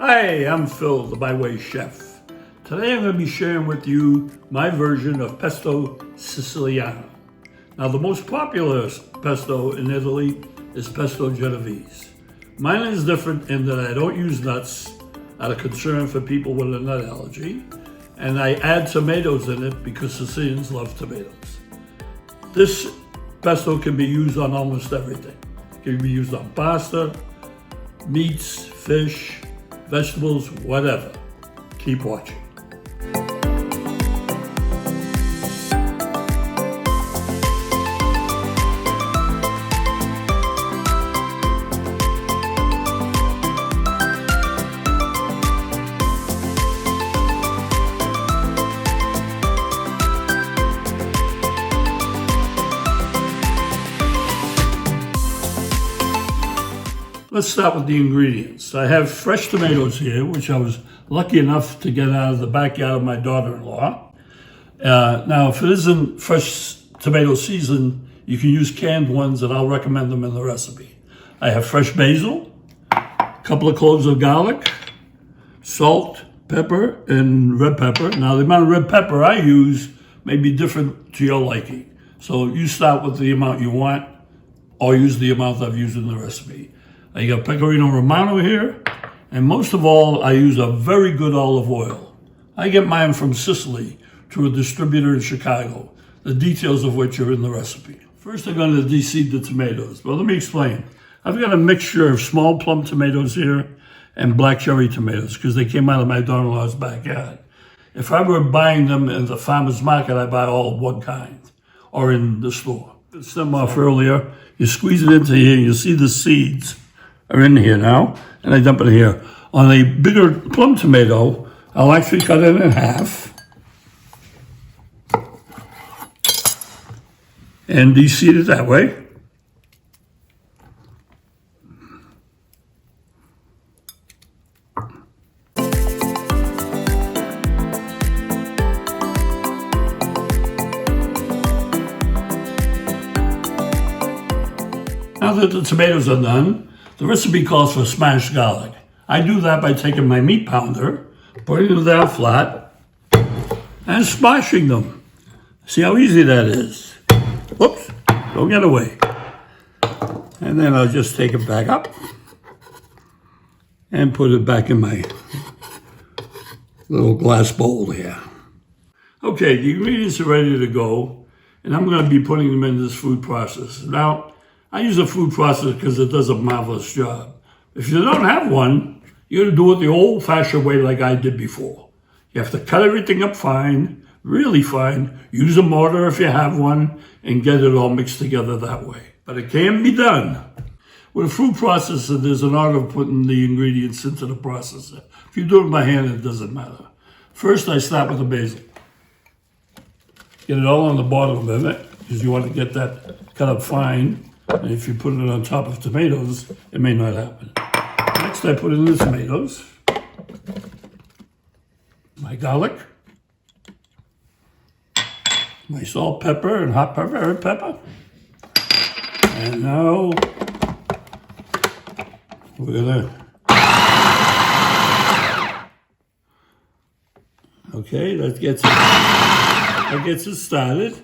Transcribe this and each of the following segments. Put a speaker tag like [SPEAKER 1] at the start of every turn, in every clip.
[SPEAKER 1] Hi, I'm Phil, the Byway Chef. Today I'm going to be sharing with you my version of Pesto Siciliano. Now the most popular pesto in Italy is Pesto Genovese. Mine is different in that I don't use nuts out of concern for people with a nut allergy, and I add tomatoes in it because Sicilians love tomatoes. This pesto can be used on almost everything. It can be used on pasta, meats, fish, vegetables, whatever. Keep watching. Let's start with the ingredients. I have fresh tomatoes here, which I was lucky enough to get out of the backyard of my daughter-in-law. Now, if it isn't fresh tomato season, you can use canned ones, and I'll recommend them in the recipe. I have fresh basil, a couple of cloves of garlic, salt, pepper, and red pepper. Now, the amount of red pepper I use may be different to your liking. So you start with the amount you want, or use the amount I've used in the recipe. I got pecorino romano here, and most of all, I use a very good olive oil. I get mine from Sicily through a distributor in Chicago, the details of which are in the recipe. First, I'm going to deseed the tomatoes. Well, let me explain. I've got a mixture of small plum tomatoes here and black cherry tomatoes because they came out of my daughter-in-law's backyard. If I were buying them in the farmer's market, I buy all of one kind, or in the store. Cut them off earlier. You squeeze it into here, you see the seeds are in here now, and I dump it here. On a bigger plum tomato, I'll actually cut it in half and deseed it that way. Now that the tomatoes are done, the recipe calls for smashed garlic. I do that by taking my meat pounder, putting it down flat, and smashing them. See how easy that is? Whoops, don't get away. And then I'll just take it back up and put it back in my little glass bowl here. Okay, the ingredients are ready to go, and I'm going to be putting them in this food processor. Now, I use a food processor because it does a marvelous job. If you don't have one, you got to do it the old-fashioned way like I did before. You have to cut everything up fine, really fine, use a mortar if you have one, and get it all mixed together that way. But it can be done. With a food processor, there's an art of putting the ingredients into the processor. If you do it by hand, it doesn't matter. First, I start with the basil. Get it all on the bottom of it, because you want to get that cut up fine. And if you put it on top of tomatoes, it may not happen. Next, I put in the tomatoes, my garlic, my salt, pepper, and hot pepper, red pepper. And now we're gonna, okay, that gets it started.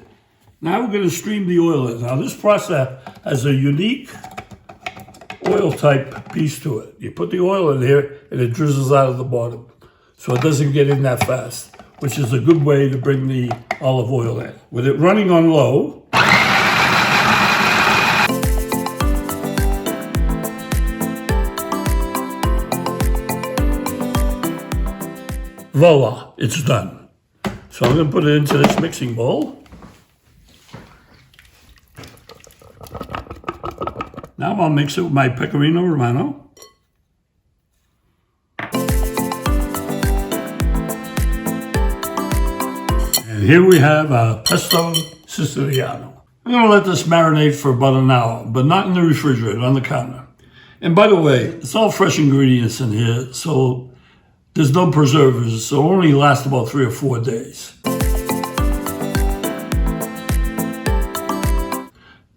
[SPEAKER 1] Now we're going to stream the oil in. Now this process has a unique oil type piece to it. You put the oil in here and it drizzles out of the bottom. So it doesn't get in that fast, which is a good way to bring the olive oil in. With it running on low, voila, it's done. So I'm going to put it into this mixing bowl. Now I'll mix it with my pecorino romano. And here we have a Pesto Siciliano. I'm going to let this marinate for about an hour, but not in the refrigerator, on the counter. And by the way, it's all fresh ingredients in here, so there's no preservatives, so it only lasts about 3 or 4 days.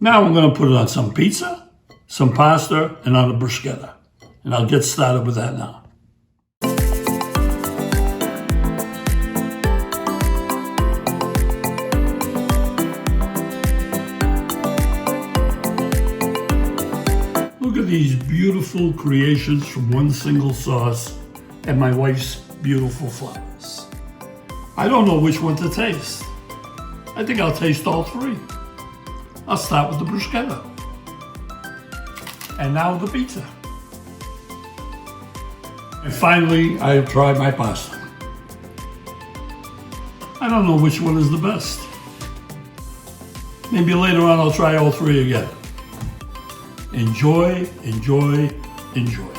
[SPEAKER 1] Now I'm going to put it on some pizza, some pasta, and on a bruschetta. And I'll get started with that now. Look at these beautiful creations from one single sauce and my wife's beautiful flowers. I don't know which one to taste. I think I'll taste all three. I'll start with the bruschetta. And now the pizza. And finally, I'll try my pasta. I don't know which one is the best. Maybe later on I'll try all three again. Enjoy, enjoy, enjoy.